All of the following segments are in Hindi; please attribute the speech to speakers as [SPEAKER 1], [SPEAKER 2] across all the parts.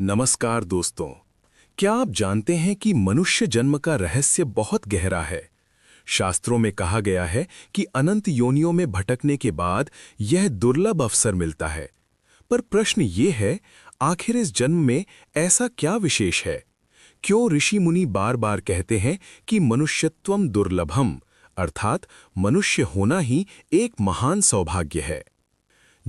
[SPEAKER 1] नमस्कार दोस्तों। क्या आप जानते हैं कि मनुष्य जन्म का रहस्य बहुत गहरा है। शास्त्रों में कहा गया है कि अनंत योनियों में भटकने के बाद यह दुर्लभ अवसर मिलता है। पर प्रश्न ये है, आखिर इस जन्म में ऐसा क्या विशेष है? क्यों ऋषि मुनि बार बार कहते हैं कि मनुष्यत्वम दुर्लभम, अर्थात मनुष्य होना ही एक महान सौभाग्य है।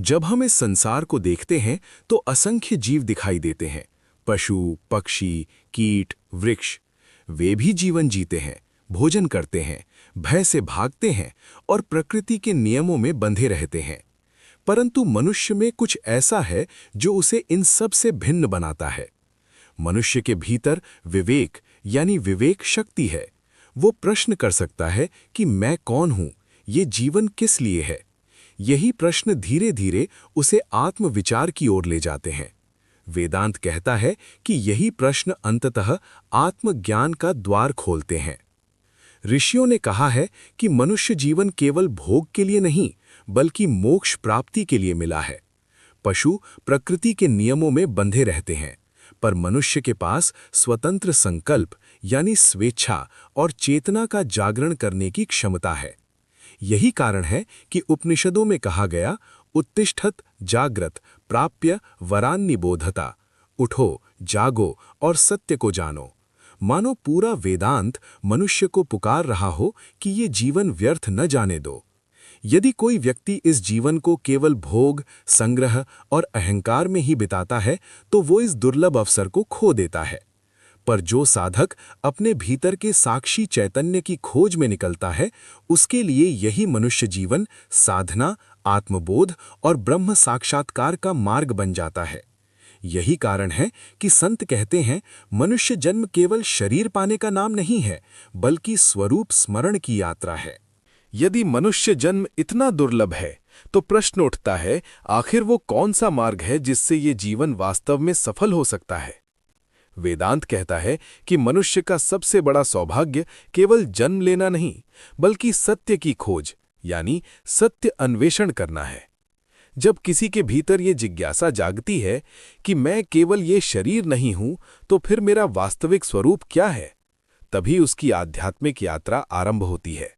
[SPEAKER 1] जब हम इस संसार को देखते हैं तो असंख्य जीव दिखाई देते हैं। पशु, पक्षी, कीट, वृक्ष, वे भी जीवन जीते हैं, भोजन करते हैं, भय से भागते हैं और प्रकृति के नियमों में बंधे रहते हैं। परंतु मनुष्य में कुछ ऐसा है जो उसे इन सब से भिन्न बनाता है। मनुष्य के भीतर विवेक यानी विवेक शक्ति है। वो प्रश्न कर सकता है कि मैं कौन हूं, ये जीवन किस लिए है। यही प्रश्न धीरे धीरे उसे आत्मविचार की ओर ले जाते हैं। वेदांत कहता है कि यही प्रश्न अंततः आत्मज्ञान का द्वार खोलते हैं। ऋषियों ने कहा है कि मनुष्य जीवन केवल भोग के लिए नहीं, बल्कि मोक्ष प्राप्ति के लिए मिला है। पशु प्रकृति के नियमों में बंधे रहते हैं, पर मनुष्य के पास स्वतंत्र संकल्प यानी स्वेच्छा और चेतना का जागरण करने की क्षमता है। यही कारण है कि उपनिषदों में कहा गया, उत्तिष्ठत जाग्रत प्राप्य वरान निबोधता, उठो, जागो और सत्य को जानो। मानो पूरा वेदांत मनुष्य को पुकार रहा हो कि ये जीवन व्यर्थ न जाने दो। यदि कोई व्यक्ति इस जीवन को केवल भोग, संग्रह और अहंकार में ही बिताता है तो वो इस दुर्लभ अवसर को खो देता है। पर जो साधक अपने भीतर के साक्षी चैतन्य की खोज में निकलता है, उसके लिए यही मनुष्य जीवन साधना, आत्मबोध और ब्रह्म साक्षात्कार का मार्ग बन जाता है। यही कारण है कि संत कहते हैं, मनुष्य जन्म केवल शरीर पाने का नाम नहीं है, बल्कि स्वरूप स्मरण की यात्रा है।
[SPEAKER 2] यदि मनुष्य जन्म इतना दुर्लभ है, तो प्रश्न उठता है, आखिर वो कौन सा मार्ग है जिससे ये जीवन वास्तव में सफल हो सकता है। वेदांत कहता है कि मनुष्य का सबसे बड़ा सौभाग्य केवल जन्म लेना नहीं, बल्कि सत्य की खोज यानी सत्य अन्वेषण करना है। जब किसी के भीतर ये जिज्ञासा जागती है कि मैं केवल ये शरीर नहीं हूं, तो फिर मेरा वास्तविक स्वरूप क्या है, तभी उसकी आध्यात्मिक यात्रा आरंभ होती है।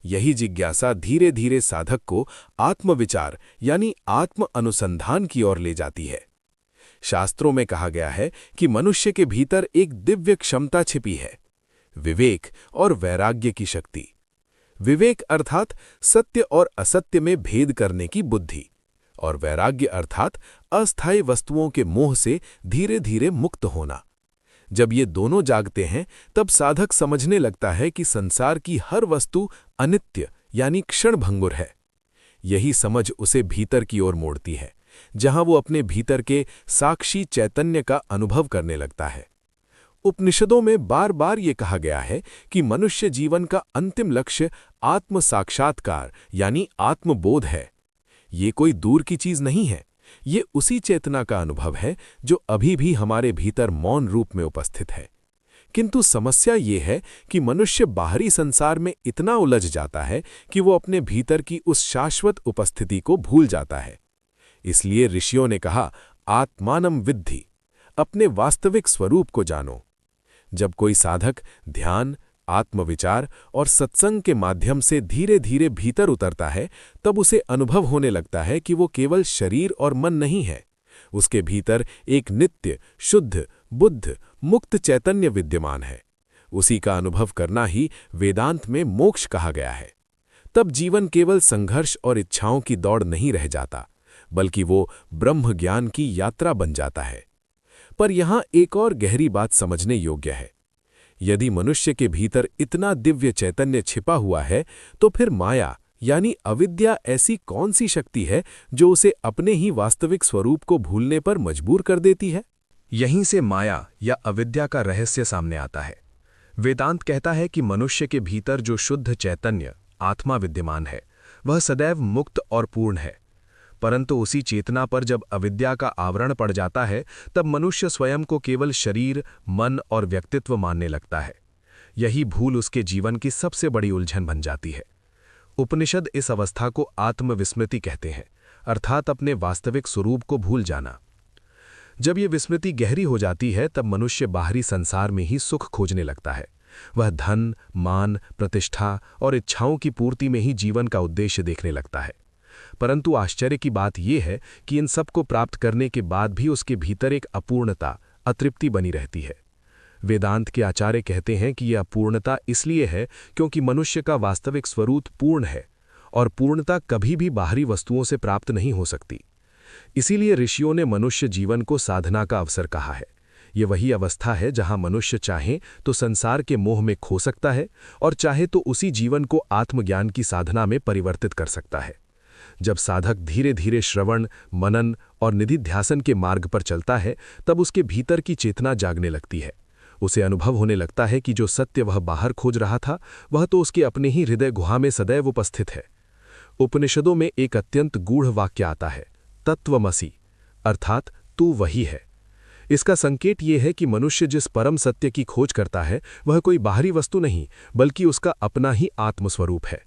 [SPEAKER 2] यही जिज्ञासा धीरे धीरे साधक को आत्मविचार यानी आत्म अनुसंधान की ओर ले जाती है। शास्त्रों में कहा गया है कि मनुष्य के भीतर एक दिव्य क्षमता छिपी है, विवेक और वैराग्य की शक्ति। विवेक अर्थात सत्य और असत्य में भेद करने की बुद्धि, और वैराग्य अर्थात अस्थायी वस्तुओं के मोह से धीरे धीरे मुक्त होना। जब ये दोनों जागते हैं, तब साधक समझने लगता है कि संसार की हर वस्तु अनित्य यानी क्षणभंगुर है। यही समझ उसे भीतर की ओर मोड़ती है, जहां वो अपने भीतर के साक्षी चैतन्य का अनुभव करने लगता है। उपनिषदों में बार बार ये कहा गया है कि मनुष्य जीवन का अंतिम लक्ष्य आत्म साक्षात्कार यानी आत्मबोध है। ये कोई दूर की चीज नहीं है, ये उसी चेतना का अनुभव है जो अभी भी हमारे भीतर मौन रूप में उपस्थित है। किंतु समस्या ये है कि मनुष्य बाहरी संसार में इतना उलझ जाता है कि वो अपने भीतर की उस शाश्वत उपस्थिति को भूल जाता है। इसलिए ऋषियों ने कहा, आत्मानम विद्धि, अपने वास्तविक स्वरूप को जानो। जब कोई साधक ध्यान, आत्मविचार और सत्संग के माध्यम से धीरे धीरे भीतर उतरता है, तब उसे अनुभव होने लगता है कि वो केवल शरीर और मन नहीं है। उसके भीतर एक नित्य, शुद्ध, बुद्ध, मुक्त चैतन्य विद्यमान है। उसी का अनुभव करना ही वेदांत में मोक्ष कहा गया है। तब जीवन केवल संघर्ष और इच्छाओं की दौड़ नहीं रह जाता, बल्कि वो ब्रह्म ज्ञान की यात्रा बन जाता है। पर यहां एक और गहरी बात समझने योग्य है। यदि मनुष्य के भीतर इतना दिव्य चैतन्य छिपा हुआ है, तो फिर माया यानी अविद्या ऐसी कौन सी शक्ति है जो उसे अपने ही वास्तविक स्वरूप को भूलने पर मजबूर कर देती है?
[SPEAKER 1] यहीं से माया या अविद्या का रहस्य सामने आता है। वेदांत कहता है कि मनुष्य के भीतर जो शुद्ध चैतन्य आत्मा विद्यमान है, वह सदैव मुक्त और पूर्ण है। परंतु उसी चेतना पर जब अविद्या का आवरण पड़ जाता है, तब मनुष्य स्वयं को केवल शरीर, मन और व्यक्तित्व मानने लगता है। यही भूल उसके जीवन की सबसे बड़ी उलझन बन जाती है। उपनिषद इस अवस्था को आत्मविस्मृति कहते हैं, अर्थात अपने वास्तविक स्वरूप को भूल जाना।
[SPEAKER 2] जब ये विस्मृति गहरी हो जाती है तब मनुष्य बाहरी संसार में ही सुख खोजने लगता है। वह धन, मान, प्रतिष्ठा और इच्छाओं की पूर्ति में ही जीवन का उद्देश्य देखने लगता है। परंतु आश्चर्य की बात यह है कि इन सब को प्राप्त करने के बाद भी उसके भीतर एक अपूर्णता, अतृप्ति बनी रहती है। वेदांत के आचार्य कहते हैं कि यह अपूर्णता इसलिए है क्योंकि मनुष्य का वास्तविक स्वरूप पूर्ण है और पूर्णता कभी भी बाहरी वस्तुओं से प्राप्त नहीं हो सकती। इसीलिए ऋषियों ने मनुष्य जीवन को साधना का अवसर कहा है। ये वही अवस्था है जहां मनुष्य चाहे तो संसार के मोह में खो सकता है और चाहे तो उसी जीवन को आत्मज्ञान की साधना में परिवर्तित कर सकता है। जब साधक धीरे धीरे श्रवण, मनन और निधिध्यासन के मार्ग पर चलता है तब उसके भीतर की चेतना जागने लगती है। उसे अनुभव होने लगता है कि जो सत्य वह बाहर खोज रहा था वह तो उसके अपने ही हृदय गुहा में सदैव उपस्थित है। उपनिषदों में एक अत्यंत गूढ़ वाक्य आता है, तत्वमसि, अर्थात तू वही है। इसका संकेत ये है कि मनुष्य जिस परम सत्य की खोज करता है वह कोई बाहरी वस्तु नहीं बल्कि उसका अपना ही आत्मस्वरूप है।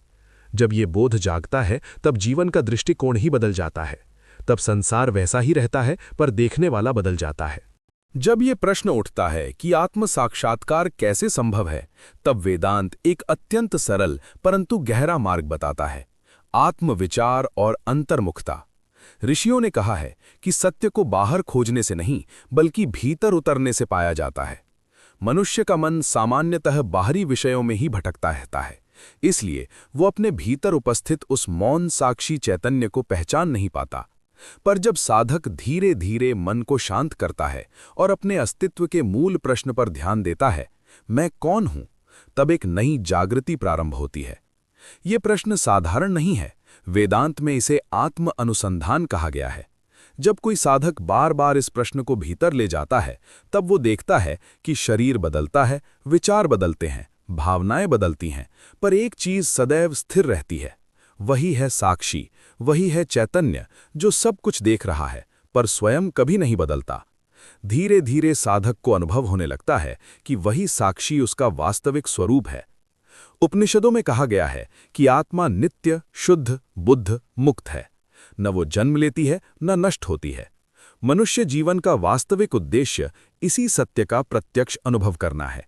[SPEAKER 2] जब ये बोध जागता है तब जीवन का दृष्टिकोण ही बदल जाता है। तब संसार वैसा ही रहता है पर देखने वाला बदल जाता है।
[SPEAKER 1] जब ये प्रश्न उठता है कि आत्म साक्षात्कार कैसे संभव है, तब वेदांत एक अत्यंत सरल परंतु गहरा मार्ग बताता है, आत्मविचार और अंतर्मुखता। ऋषियों ने कहा है कि सत्य को बाहर खोजने से नहीं बल्कि भीतर उतरने से पाया जाता है। मनुष्य का मन सामान्यतः बाहरी विषयों में ही भटकता रहता है, इसलिए वो अपने भीतर उपस्थित उस मौन साक्षी चैतन्य को पहचान नहीं पाता। पर जब साधक धीरे धीरे मन को शांत करता है और अपने अस्तित्व के मूल प्रश्न पर ध्यान देता है, मैं कौन हूं, तब एक नई जागृति प्रारंभ होती है। ये प्रश्न साधारण नहीं है, वेदांत में इसे आत्म अनुसंधान कहा गया है। जब कोई साधक बार बार इस प्रश्न को भीतर ले जाता है तब वो देखता है कि शरीर बदलता है, विचार बदलते हैं, भावनाएं बदलती हैं, पर एक चीज सदैव स्थिर रहती है। वही है साक्षी, वही है चैतन्य जो सब कुछ देख रहा है पर स्वयं कभी नहीं बदलता। धीरे धीरे साधक को अनुभव होने लगता है कि वही साक्षी उसका वास्तविक स्वरूप है। उपनिषदों में कहा गया है कि आत्मा नित्य, शुद्ध, बुद्ध, मुक्त है। न वो जन्म लेती है न नष्ट होती है। मनुष्य जीवन का वास्तविक उद्देश्य इसी सत्य का प्रत्यक्ष अनुभव करना है।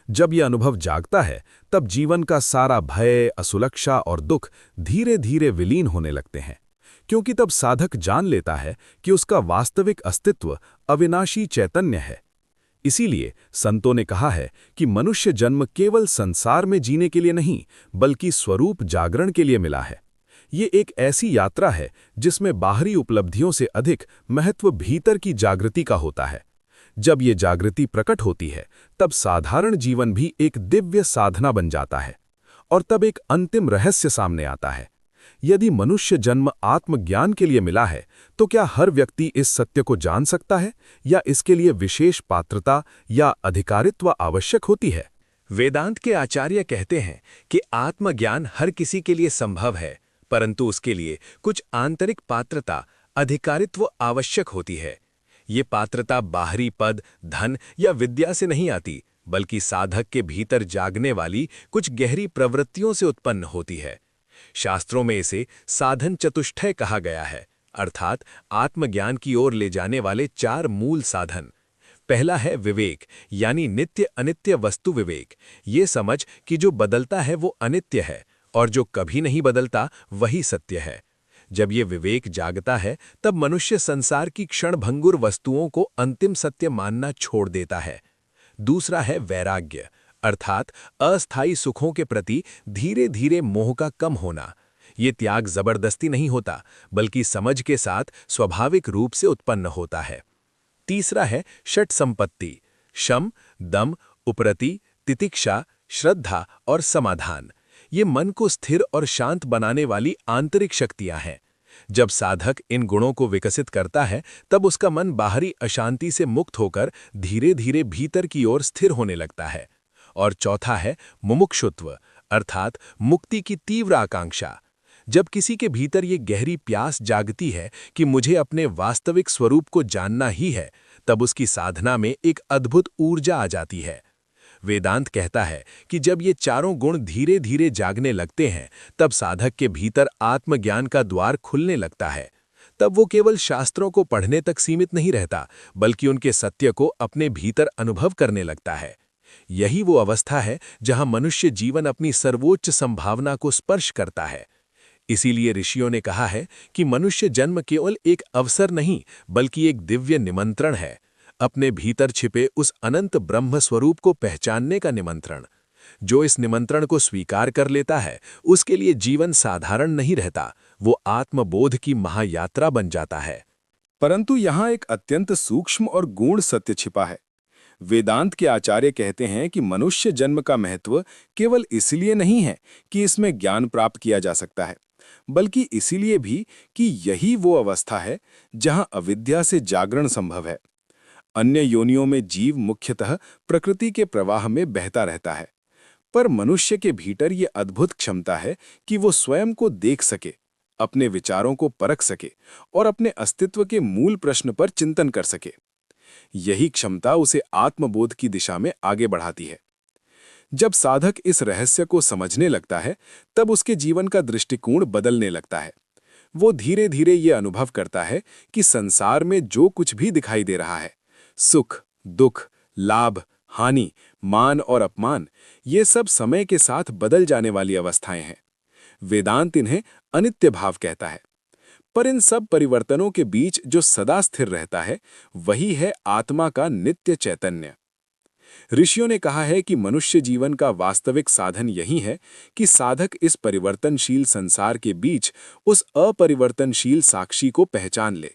[SPEAKER 1] जब यह अनुभव जागता है तब जीवन का सारा भय, असुरक्षा और दुख धीरे धीरे विलीन होने लगते हैं, क्योंकि तब साधक जान लेता है कि उसका वास्तविक अस्तित्व अविनाशी चैतन्य है। इसीलिए संतों ने कहा है कि मनुष्य जन्म केवल संसार में जीने के लिए नहीं बल्कि स्वरूप जागरण के लिए मिला है। ये एक ऐसी यात्रा है जिसमें बाहरी उपलब्धियों से अधिक महत्व भीतर की जागृति का होता है। जब ये जागृति प्रकट होती है तब साधारण जीवन भी एक दिव्य साधना बन जाता है। और तब एक अंतिम रहस्य सामने आता है, यदि मनुष्य जन्म आत्मज्ञान के लिए मिला है तो क्या हर व्यक्ति इस सत्य को जान सकता है या इसके लिए विशेष पात्रता या अधिकारित्व आवश्यक होती है?
[SPEAKER 2] वेदांत के आचार्य कहते हैं कि आत्मज्ञान हर किसी के लिए संभव है, परंतु उसके लिए कुछ आंतरिक पात्रता, अधिकारित्व आवश्यक होती है। ये पात्रता बाहरी पद, धन या विद्या से नहीं आती बल्कि साधक के भीतर जागने वाली कुछ गहरी प्रवृत्तियों से उत्पन्न होती है। शास्त्रों में इसे साधन चतुष्टय कहा गया है, अर्थात आत्मज्ञान की ओर ले जाने वाले 4 मूल साधन। पहला है विवेक, यानी नित्य अनित्य वस्तु विवेक। ये समझ कि जो बदलता है वो अनित्य है और जो कभी नहीं बदलता वही सत्य है। जब ये विवेक जागता है तब मनुष्य संसार की क्षणभंगुर वस्तुओं को अंतिम सत्य मानना छोड़ देता है। दूसरा है वैराग्य, अर्थात अस्थायी सुखों के प्रति धीरे धीरे मोह का कम होना। ये त्याग जबरदस्ती नहीं होता बल्कि समझ के साथ स्वाभाविक रूप से उत्पन्न होता है। तीसरा है षट संपत्ति, शम, दम, उपरति, तितिक्षा, श्रद्धा और समाधान। ये मन को स्थिर और शांत बनाने वाली आंतरिक शक्तियां हैं। जब साधक इन गुणों को विकसित करता है तब उसका मन बाहरी अशांति से मुक्त होकर धीरे धीरे भीतर की ओर स्थिर होने लगता है। और चौथा है मुमुक्षुत्व, अर्थात मुक्ति की तीव्र आकांक्षा। जब किसी के भीतर ये गहरी प्यास जागती है कि मुझे अपने वास्तविक स्वरूप को जानना ही है, तब उसकी साधना में एक अद्भुत ऊर्जा आ जाती है। वेदांत कहता है कि जब ये चारों गुण धीरे धीरे जागने लगते हैं तब साधक के भीतर आत्मज्ञान का द्वार खुलने लगता है।
[SPEAKER 1] तब वो केवल शास्त्रों को पढ़ने तक सीमित नहीं रहता, बल्कि उनके सत्य को अपने भीतर अनुभव करने लगता है। यही वो अवस्था है जहां मनुष्य जीवन अपनी सर्वोच्च संभावना को स्पर्श करता है। इसीलिए ऋषियों ने कहा है कि मनुष्य जन्म केवल एक अवसर नहीं, बल्कि एक दिव्य निमंत्रण है, अपने भीतर छिपे उस अनंत ब्रह्म स्वरूप को पहचानने का निमंत्रण। जो इस निमंत्रण को स्वीकार कर लेता है, उसके लिए जीवन साधारण नहीं रहता, वो आत्मबोध की महायात्रा बन जाता है।
[SPEAKER 2] परंतु यहाँ एक अत्यंत सूक्ष्म और गूढ़ सत्य छिपा है। वेदांत के आचार्य कहते हैं कि मनुष्य जन्म का महत्व केवल इसलिए नहीं है कि इसमें ज्ञान प्राप्त किया जा सकता है, बल्कि इसीलिए भी कि यही वो अवस्था है जहां अविद्या से जागरण संभव है। अन्य योनियों में जीव मुख्यतः प्रकृति के प्रवाह में बहता रहता है, पर मनुष्य के भीतर ये अद्भुत क्षमता है कि वो स्वयं को देख सके, अपने विचारों को परख सके और अपने अस्तित्व के मूल प्रश्न पर चिंतन कर सके। यही क्षमता उसे आत्मबोध की दिशा में आगे बढ़ाती है। जब साधक इस रहस्य को समझने लगता है, तब उसके जीवन का दृष्टिकोण बदलने लगता है। वो धीरे धीरे ये अनुभव करता है कि संसार में जो कुछ भी दिखाई दे रहा है, सुख, दुख, लाभ, हानि, मान और अपमान, ये सब समय के साथ बदल जाने वाली अवस्थाएं हैं। वेदांत इन्हें अनित्य भाव कहता है। पर इन सब परिवर्तनों के बीच जो सदा स्थिर रहता है, वही है आत्मा का नित्य चैतन्य। ऋषियों ने कहा है कि मनुष्य जीवन का वास्तविक साधन यही है कि साधक इस परिवर्तनशील संसार के बीच उस अपरिवर्तनशील साक्षी को पहचान ले।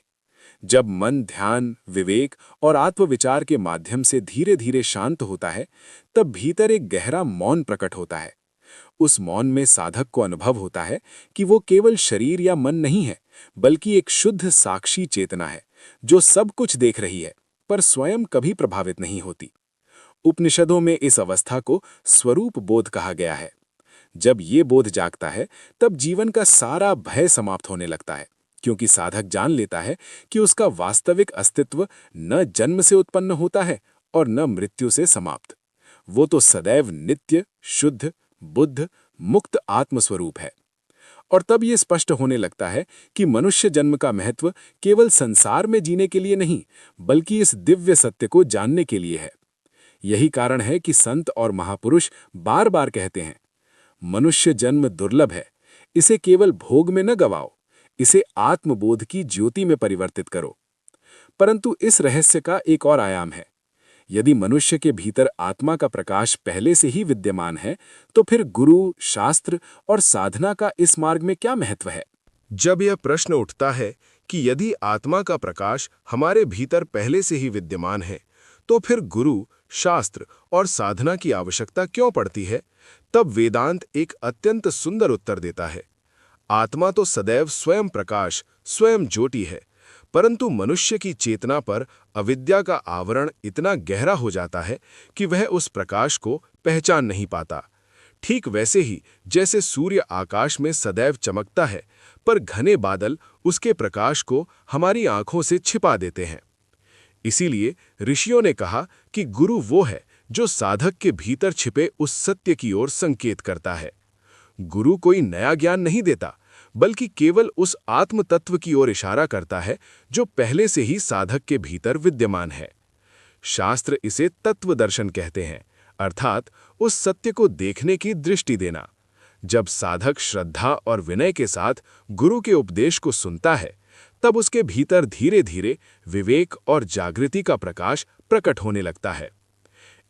[SPEAKER 2] जब मन ध्यान, विवेक और आत्मविचार के माध्यम से धीरे धीरे शांत होता है, तब भीतर एक गहरा मौन प्रकट होता है। उस मौन में साधक को अनुभव होता है कि वो केवल शरीर या मन नहीं है, बल्कि एक शुद्ध साक्षी चेतना है, जो सब कुछ देख रही है, पर स्वयं कभी प्रभावित नहीं होती। उपनिषदों में इस अवस्था को स्वरूप बोध कहा गया है। जब ये बोध जागता है, तब जीवन का सारा भय समाप्त होने लगता है, क्योंकि साधक जान लेता है कि उसका वास्तविक अस्तित्व न जन्म से उत्पन्न होता है और न मृत्यु से समाप्त। वो तो सदैव नित्य, शुद्ध, बुद्ध, मुक्त आत्मस्वरूप है। और तब ये स्पष्ट होने लगता है कि मनुष्य जन्म का महत्व केवल संसार में जीने के लिए नहीं, बल्कि इस दिव्य सत्य को जानने के लिए है। यही कारण है कि संत और महापुरुष बार बार कहते हैं, मनुष्य जन्म दुर्लभ है, इसे केवल भोग में न गवाओ, इसे आत्मबोध की ज्योति में परिवर्तित करो। परंतु इस रहस्य का एक और आयाम है। यदि मनुष्य के भीतर आत्मा का प्रकाश पहले से ही विद्यमान है, तो फिर गुरु, शास्त्र और साधना का इस मार्ग में क्या महत्व है?
[SPEAKER 3] जब यह प्रश्न उठता है कि यदि आत्मा का प्रकाश हमारे भीतर पहले से ही विद्यमान है, तो फिर गुरु, शास्त्र और साधना की आवश्यकता क्यों पड़ती है, तब वेदांत एक अत्यंत सुंदर उत्तर देता है। आत्मा तो सदैव स्वयं प्रकाश, स्वयं ज्योति है, परंतु मनुष्य की चेतना पर अविद्या का आवरण इतना गहरा हो जाता है कि वह उस प्रकाश को पहचान नहीं पाता। ठीक वैसे ही जैसे सूर्य आकाश में सदैव चमकता है, पर घने बादल उसके प्रकाश को हमारी आंखों से छिपा देते हैं। इसीलिए ऋषियों ने कहा कि गुरु वो है जो साधक के भीतर छिपे उस सत्य की ओर संकेत करता है। गुरु कोई नया ज्ञान नहीं देता, बल्कि केवल उस आत्म तत्व की ओर इशारा करता है जो पहले से ही साधक के भीतर विद्यमान है। शास्त्र इसे तत्व दर्शन कहते हैं, अर्थात उस सत्य को देखने की दृष्टि देना। जब साधक श्रद्धा और विनय के साथ गुरु के उपदेश को सुनता है, तब उसके भीतर धीरे धीरे विवेक और जागृति का प्रकाश प्रकट होने लगता है।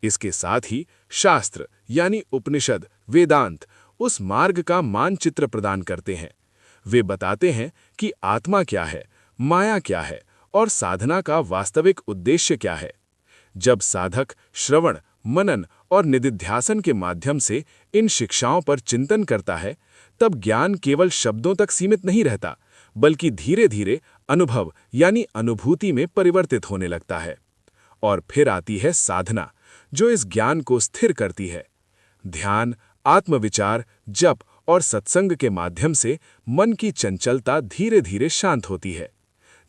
[SPEAKER 3] इसके साथ ही शास्त्र यानी उपनिषद, वेदांत उस मार्ग का मानचित्र प्रदान करते हैं। वे बताते हैं कि आत्मा क्या है, माया क्या है और साधना का वास्तविक उद्देश्य क्या है। जब साधक श्रवण, मनन और निदिध्यासन के माध्यम से इन शिक्षाओं पर चिंतन करता है, तब ज्ञान केवल शब्दों तक सीमित नहीं रहता, बल्कि धीरे धीरे अनुभव यानी अनुभूति में परिवर्तित होने लगता है। और फिर आती है साधना, जो इस ज्ञान को स्थिर करती है। ध्यान, आत्मविचार, जप और सत्संग के माध्यम से मन की चंचलता धीरे धीरे शांत होती है।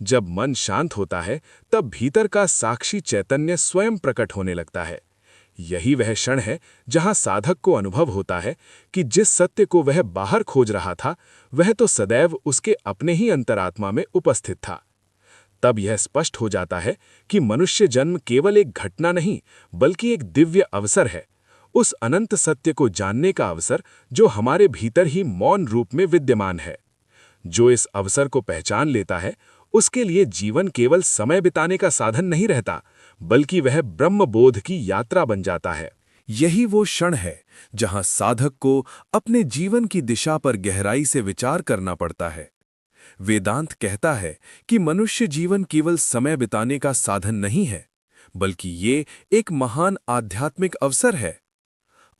[SPEAKER 3] जब मन शांत होता है, तब भीतर का साक्षी चैतन्य स्वयं प्रकट होने लगता है। यही वह क्षण है जहां साधक को अनुभव होता है कि जिस सत्य को वह बाहर खोज रहा था वह तो सदैव उसके अपने ही अंतरात्मा में उपस्थित था। तब यह स्पष्ट हो जाता है कि मनुष्य जन्म केवल एक घटना नहीं बल्कि एक दिव्य अवसर है, उस अनंत सत्य को जानने का अवसर जो हमारे भीतर ही मौन रूप में विद्यमान है। जो इस अवसर को पहचान लेता है उसके लिए जीवन केवल समय बिताने का साधन नहीं रहता बल्कि वह ब्रह्मबोध की यात्रा बन जाता है।
[SPEAKER 2] यही वो क्षण है जहां साधक को अपने जीवन की दिशा पर गहराई से विचार करना पड़ता है। वेदांत कहता है कि मनुष्य जीवन केवल समय बिताने का साधन नहीं है बल्कि ये एक महान आध्यात्मिक अवसर है।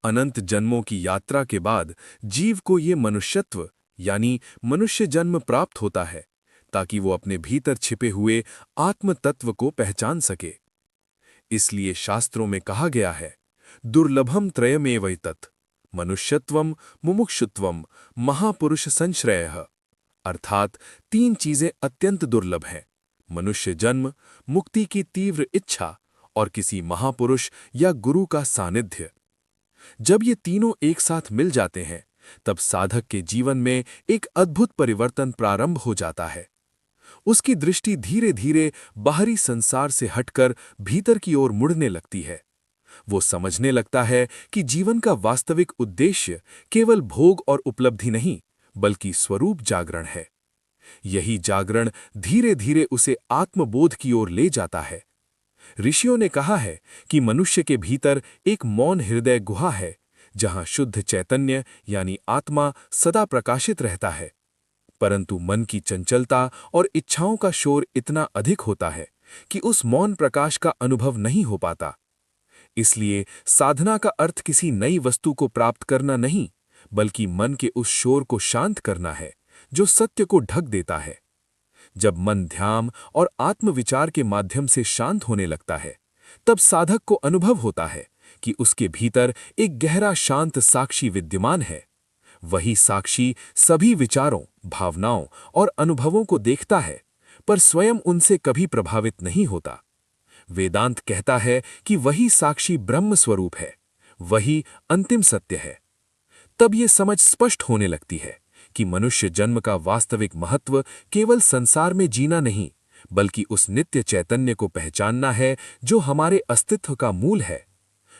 [SPEAKER 2] अनंत जन्मों की यात्रा के बाद जीव को ये मनुष्यत्व यानी मनुष्य जन्म प्राप्त होता है ताकि वो अपने भीतर छिपे हुए आत्म तत्व को पहचान सके। इसलिए शास्त्रों में कहा गया है, दुर्लभम त्रयमेवैतत् मनुष्यत्वम मुमुक्षुत्वम महापुरुष संश्रयः, अर्थात 3 चीजें अत्यंत दुर्लभ हैं, मनुष्य जन्म, मुक्ति की तीव्र इच्छा और किसी महापुरुष या गुरु का सानिध्य। जब ये तीनों एक साथ मिल जाते हैं तब साधक के जीवन में एक अद्भुत परिवर्तन प्रारंभ हो जाता है। उसकी दृष्टि धीरे धीरे बाहरी संसार से हटकर भीतर की ओर मुड़ने लगती है। वो समझने लगता है कि जीवन का वास्तविक उद्देश्य केवल भोग और उपलब्धि नहीं बल्कि स्वरूप जागरण है। यही जागरण धीरे धीरे उसे आत्मबोध की ओर ले जाता है। ऋषियों ने कहा है कि मनुष्य के भीतर एक मौन हृदय गुहा है जहां शुद्ध चैतन्य यानी आत्मा सदा प्रकाशित रहता है, परंतु मन की चंचलता और इच्छाओं का शोर इतना अधिक होता है कि उस मौन प्रकाश का अनुभव नहीं हो पाता। इसलिए साधना का अर्थ किसी नई वस्तु को प्राप्त करना नहीं बल्कि मन के उस शोर को शांत करना है जो सत्य को ढक देता है। जब मन ध्यान और आत्मविचार के माध्यम से शांत होने लगता है तब साधक को अनुभव होता है कि उसके भीतर एक गहरा शांत साक्षी विद्यमान है। वही साक्षी सभी विचारों, भावनाओं और अनुभवों को देखता है पर स्वयं उनसे कभी प्रभावित नहीं होता। वेदांत कहता है कि वही साक्षी ब्रह्म स्वरूप है, वही अंतिम सत्य है। तब ये समझ स्पष्ट होने लगती है कि मनुष्य जन्म का वास्तविक महत्व केवल संसार में जीना नहीं बल्कि उस नित्य चैतन्य को पहचानना है जो हमारे अस्तित्व का मूल है।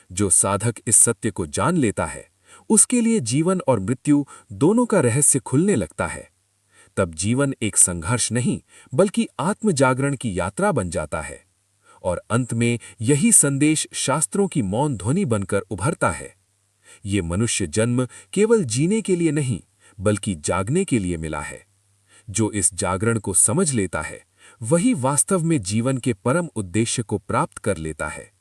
[SPEAKER 2] जो साधक इस सत्य को जान लेता है उसके लिए जीवन और मृत्यु दोनों का रहस्य खुलने लगता है। तब जीवन एक संघर्ष नहीं बल्कि आत्मजागरण की यात्रा बन जाता है और अंत में यही संदेश शास्त्रों की मौन ध्वनि बनकर उभरता है। ये मनुष्य जन्म केवल जीने के लिए नहीं बल्कि जागने के लिए मिला है। जो इस जागरण को समझ लेता है वही वास्तव में जीवन के परम उद्देश्य को प्राप्त कर लेता है।